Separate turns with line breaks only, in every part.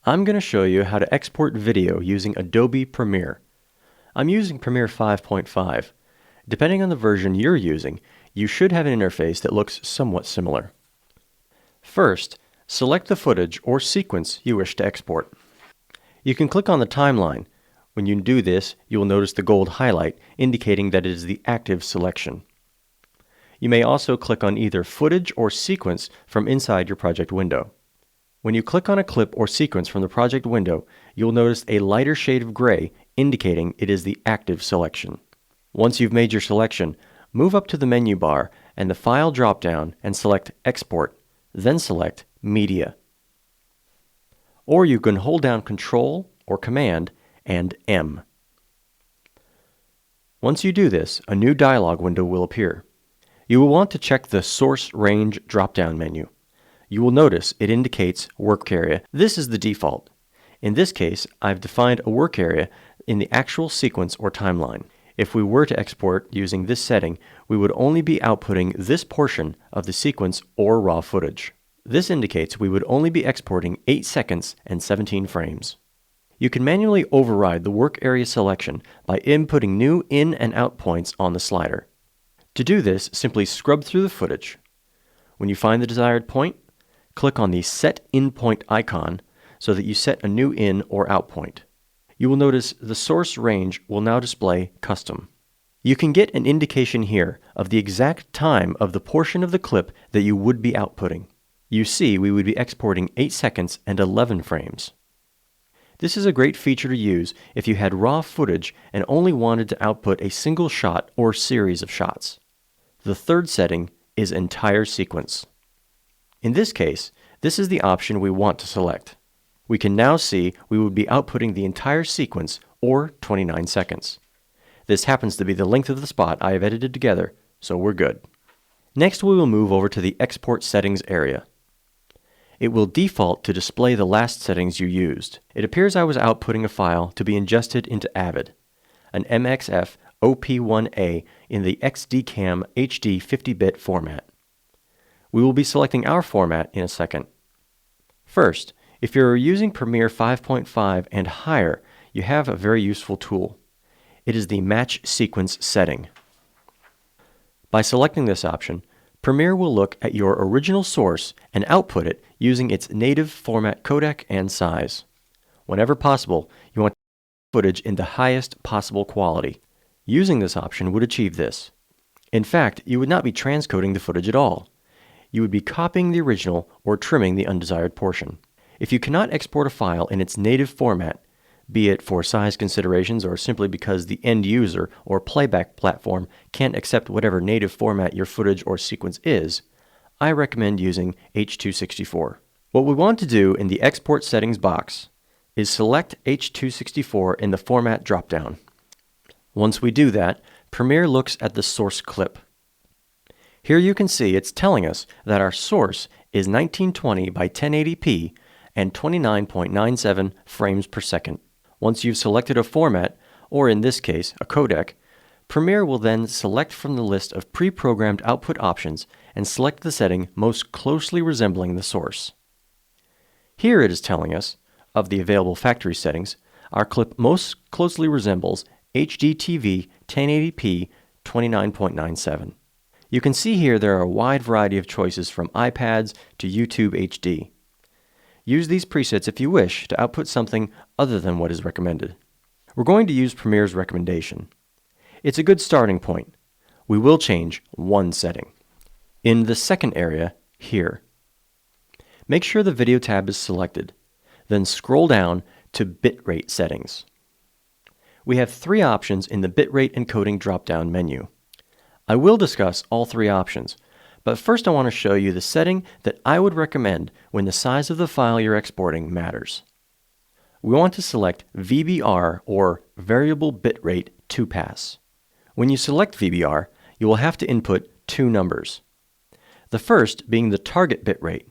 I'm going to show you how to export video using Adobe Premiere. I'm using Premiere 5.5. Depending on the version you're using, you should have an interface that looks somewhat similar. First, select the footage or sequence you wish to export. You can click on the timeline. When you do this, you will notice the gold highlight indicating that it is the active selection. You may also click on either footage or sequence from inside your project window. When you click on a clip or sequence from the project window, you'll notice a lighter shade of gray indicating it is the active selection. Once you've made your selection, move up to the menu bar and the File drop-down and select Export, then select Media. Or you can hold down Control or Command and M. Once you do this, a new dialog window will appear. You will want to check the Source Range drop-down menu. You will notice it indicates work area. This is the default. In this case, I've defined a work area in the actual sequence or timeline. If we were to export using this setting, we would only be outputting this portion of the sequence or raw footage. This indicates we would only be exporting 8 seconds and 17 frames. You can manually override the work area selection by inputting new in and out points on the slider. To do this, simply scrub through the footage. When you find the desired point, click on the Set In Point icon so that you set a new in or out point. You will notice the source range will now display Custom. You can get an indication here of the exact time of the portion of the clip that you would be outputting. You see we would be exporting 8 seconds and 11 frames. This is a great feature to use if you had raw footage and only wanted to output a single shot or series of shots. The third setting is Entire Sequence. In this case, this is the option we want to select. We can now see we would be outputting the entire sequence, or 29 seconds. This happens to be the length of the spot I have edited together, so we're good. Next, we will move over to the Export Settings area. It will default to display the last settings you used. It appears I was outputting a file to be ingested into Avid, an MXF OP1A in the XDCAM HD 50-bit format. We will be selecting our format in a second. First, if you're using Premiere 5.5 and higher, you have a very useful tool. It is the Match Sequence setting. By selecting this option, Premiere will look at your original source and output it using its native format codec and size. Whenever possible, you want footage in the highest possible quality. Using this option would achieve this. In fact, you would not be transcoding the footage at all. You would be copying the original or trimming the undesired portion. If you cannot export a file in its native format, be it for size considerations or simply because the end user or playback platform can't accept whatever native format your footage or sequence is, I recommend using H.264. What we want to do in the Export Settings box is select H.264 in the Format dropdown. Once we do that, Premiere looks at the source clip. Here you can see it's telling us that our source is 1920 by 1080p and 29.97 frames per second. Once you've selected a format, or in this case, a codec, Premiere will then select from the list of pre-programmed output options and select the setting most closely resembling the source. Here it is telling us, of the available factory settings, our clip most closely resembles HDTV 1080p 29.97. You can see here there are a wide variety of choices from iPads to YouTube HD. Use these presets if you wish to output something other than what is recommended. We're going to use Premiere's recommendation. It's a good starting point. We will change one setting. In the second area, here. Make sure the Video tab is selected, then scroll down to Bitrate Settings. We have 3 options in the Bitrate Encoding drop-down menu. I will discuss all 3 options, but first I want to show you the setting that I would recommend when the size of the file you're exporting matters. We want to select VBR, or Variable Bitrate 2-Pass. When you select VBR, you will have to input 2 numbers. The first being the target bitrate.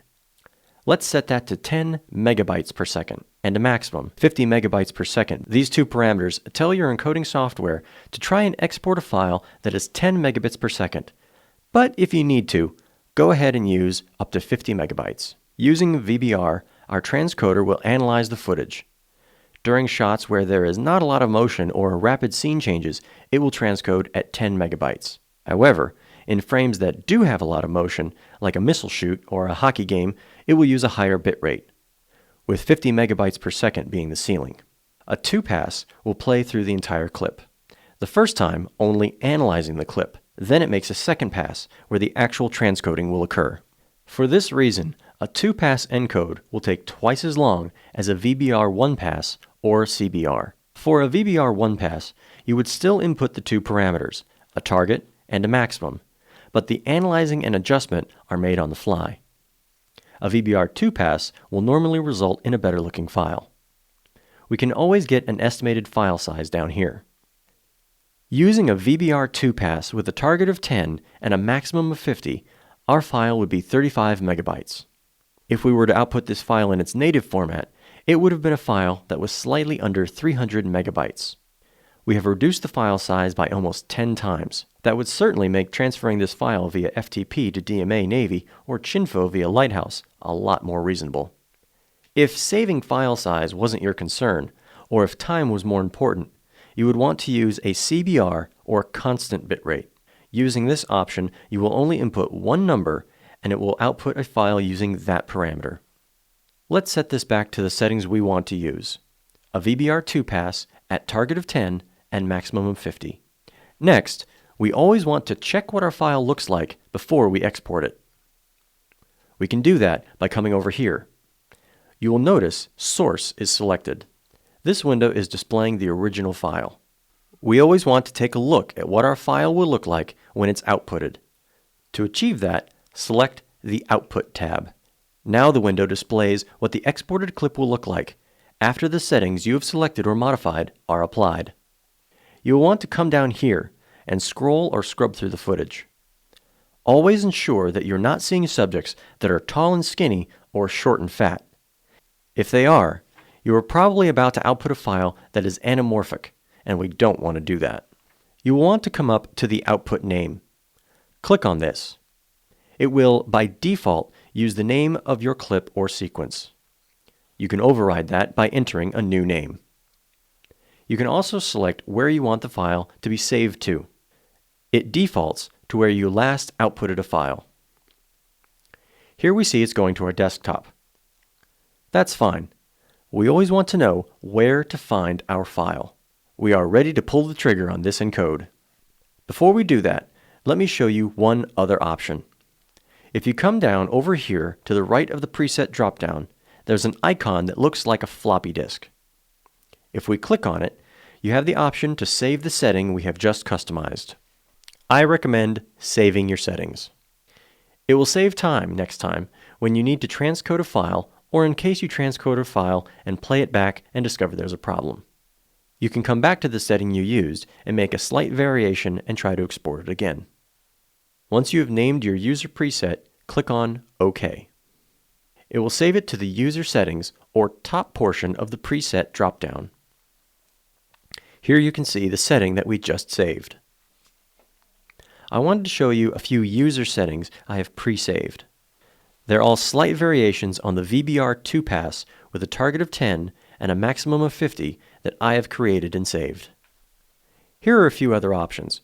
Let's set that to 10 megabytes per second and a maximum 50 megabytes per second. These 2 parameters tell your encoding software to try and export a file that is 10 megabits per second. But if you need to, go ahead and use up to 50 megabytes. Using VBR, our transcoder will analyze the footage. During shots where there is not a lot of motion or rapid scene changes, it will transcode at 10 megabytes. However, in frames that do have a lot of motion, like a missile shoot or a hockey game, it will use a higher bitrate, with 50 megabytes per second being the ceiling. A 2-pass will play through the entire clip. The first time, only analyzing the clip. Then it makes a second pass, where the actual transcoding will occur. For this reason, a 2-pass encode will take twice as long as a VBR 1-pass or CBR. For a VBR 1-pass, you would still input the two parameters, a target and a maximum, but the analyzing and adjustment are made on the fly. A VBR 2-pass will normally result in a better looking file. We can always get an estimated file size down here. Using a VBR 2-pass with a target of 10 and a maximum of 50, our file would be 35 megabytes. If we were to output this file in its native format, it would have been a file that was slightly under 300 megabytes. We have reduced the file size by almost 10 times. That would certainly make transferring this file via FTP to DMA Navy or Chinfo via Lighthouse a lot more reasonable. If saving file size wasn't your concern, or if time was more important, you would want to use a CBR or constant bitrate. Using this option, you will only input one number and it will output a file using that parameter. Let's set this back to the settings we want to use. A VBR 2-pass at target of 10 and maximum of 50. Next, we always want to check what our file looks like before we export it. We can do that by coming over here. You will notice Source is selected. This window is displaying the original file. We always want to take a look at what our file will look like when it's outputted. To achieve that, select the Output tab. Now the window displays what the exported clip will look like after the settings you have selected or modified are applied. You will want to come down here and scroll or scrub through the footage. Always ensure that you're not seeing subjects that are tall and skinny or short and fat. If they are, you are probably about to output a file that is anamorphic, and we don't want to do that. You will want to come up to the output name. Click on this. It will, by default, use the name of your clip or sequence. You can override that by entering a new name. You can also select where you want the file to be saved to. It defaults to where you last outputted a file. Here we see it's going to our desktop. That's fine. We always want to know where to find our file. We are ready to pull the trigger on this encode. Before we do that, let me show you one other option. If you come down over here to the right of the preset dropdown, there's an icon that looks like a floppy disk. If we click on it, you have the option to save the setting we have just customized. I recommend saving your settings. It will save time next time when you need to transcode a file or in case you transcode a file and play it back and discover there's a problem. You can come back to the setting you used and make a slight variation and try to export it again. Once you have named your user preset, click on OK. It will save it to the user settings or top portion of the preset dropdown. Here you can see the setting that we just saved. I wanted to show you a few user settings I have pre-saved. They're all slight variations on the VBR 2-pass with a target of 10 and a maximum of 50 that I have created and saved. Here are a few other options.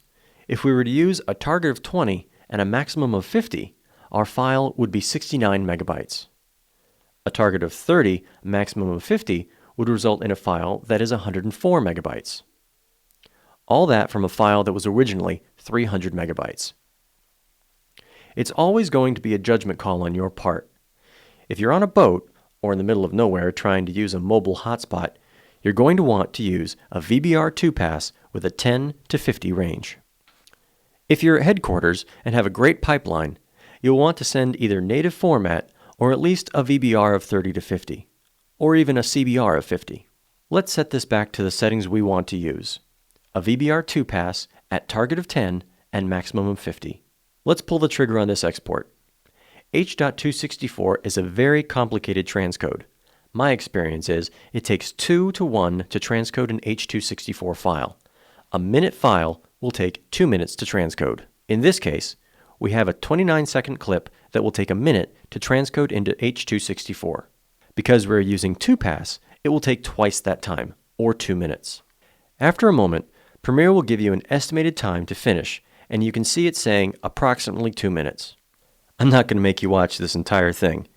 If we were to use a target of 20 and a maximum of 50, our file would be 69 megabytes. A target of 30, maximum of 50, would result in a file that is 104 megabytes. All that from a file that was originally 300 megabytes. It's always going to be a judgment call on your part. If you're on a boat or in the middle of nowhere trying to use a mobile hotspot, you're going to want to use a VBR 2-pass with a 10 to 50 range. If you're at headquarters and have a great pipeline, you'll want to send either native format or at least a VBR of 30 to 50, or even a CBR of 50. Let's set this back to the settings we want to use. A VBR 2-pass at target of 10 and maximum of 50. Let's pull the trigger on this export. H.264 is a very complicated transcode. My experience is it takes 2 to 1 to transcode an H.264 file. A minute file will take 2 minutes to transcode. In this case, we have a 29-second clip that will take a minute to transcode into H.264. Because we're using 2-pass, it will take twice that time, or 2 minutes. After a moment, Premiere will give you an estimated time to finish, and you can see it saying approximately 2 minutes. I'm not going to make you watch this entire thing.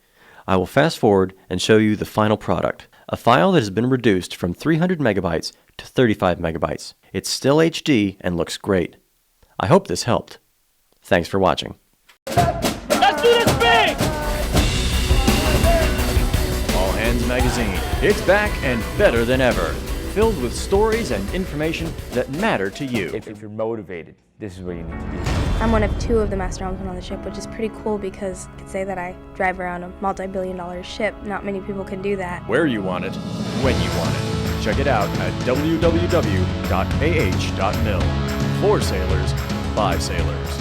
I will fast forward and show you the final product, a file that has been reduced from 300 megabytes to 35 megabytes. It's still HD and looks great. I hope this helped. Thanks for watching.
Let's do this big! All Hands Magazine. It's back and better than ever. Filled with stories and information that matter to you.
If you're motivated, this is where you need to be.
I'm one of 2 of the master helmsmen on the ship, which is pretty cool because I could say that I drive around a multi-billion-dollar ship. Not many people can do that.
Where you want it, when you want it. Check it out at www.ah.mil. For sailors, by sailors.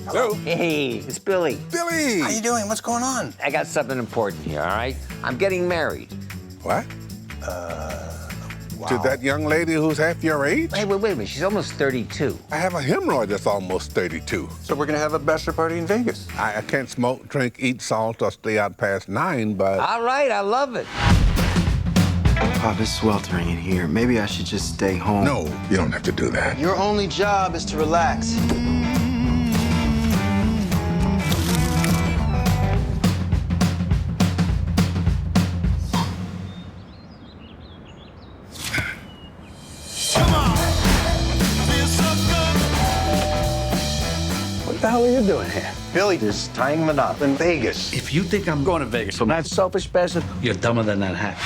Hello?
Hey, it's Billy.
Billy! How you doing? What's going on?
I got something important here, all right? I'm getting married.
What? To that young lady who's half your age?
Hey, wait a minute. She's almost 32.
I have a hemorrhoid that's almost 32.
So we're gonna have a bachelor party in Vegas.
I can't smoke, drink, eat salt, or stay out past 9, but...
All right, I love it.
Pop, it's sweltering in here. Maybe I should just stay home.
No, you don't have to do that.
Your only job is to relax.
What the hell are you doing here?
Billy is tying him up in Vegas.
If you think I'm going to Vegas from that selfish bastard, you're dumber than that hat.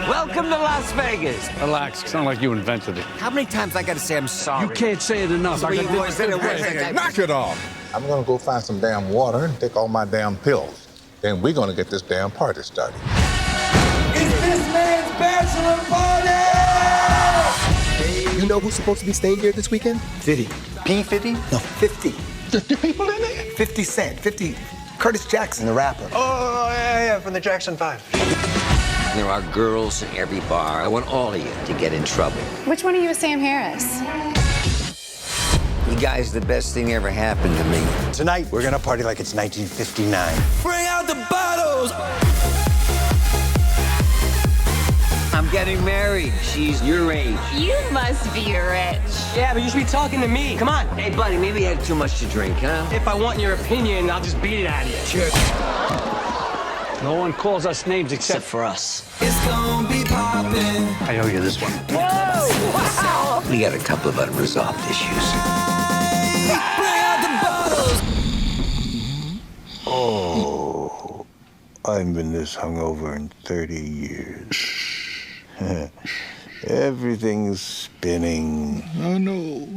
Welcome to Las Vegas.
Relax. It's not like you invented it.
How many times I gotta say I'm sorry?
You can't say it enough.
Three words in a way.
Hey, knock it off! I'm gonna go find some damn water and take all my damn pills. Then we're gonna get this damn party started.
It's this man's bachelor party!
You know who's supposed to be staying here this weekend? 50.
P50?
No, 50.
There's people in there?
50 Cent. 50. Curtis Jackson, the rapper.
Oh, yeah, from the Jackson 5.
There are girls in every bar. I want all of you to get in trouble.
Which one of you is Sam Harris?
You guys, the best thing ever happened to me.
Tonight, we're gonna party like it's 1959.
Bring out the bottles!
I'm getting married. She's your age.
You must be rich.
Yeah, but you should be talking to me. Come on.
Hey, buddy, maybe you had too much to drink, huh?
If I want your opinion, I'll just beat it out of you.
Cheers.
No one calls us names except
For us.
It's gonna be poppin'.
I owe you this one.
We got a couple of unresolved issues.
Bring out the bottles!
Oh, I haven't been this hungover in 30 years. Everything's spinning. Oh, no.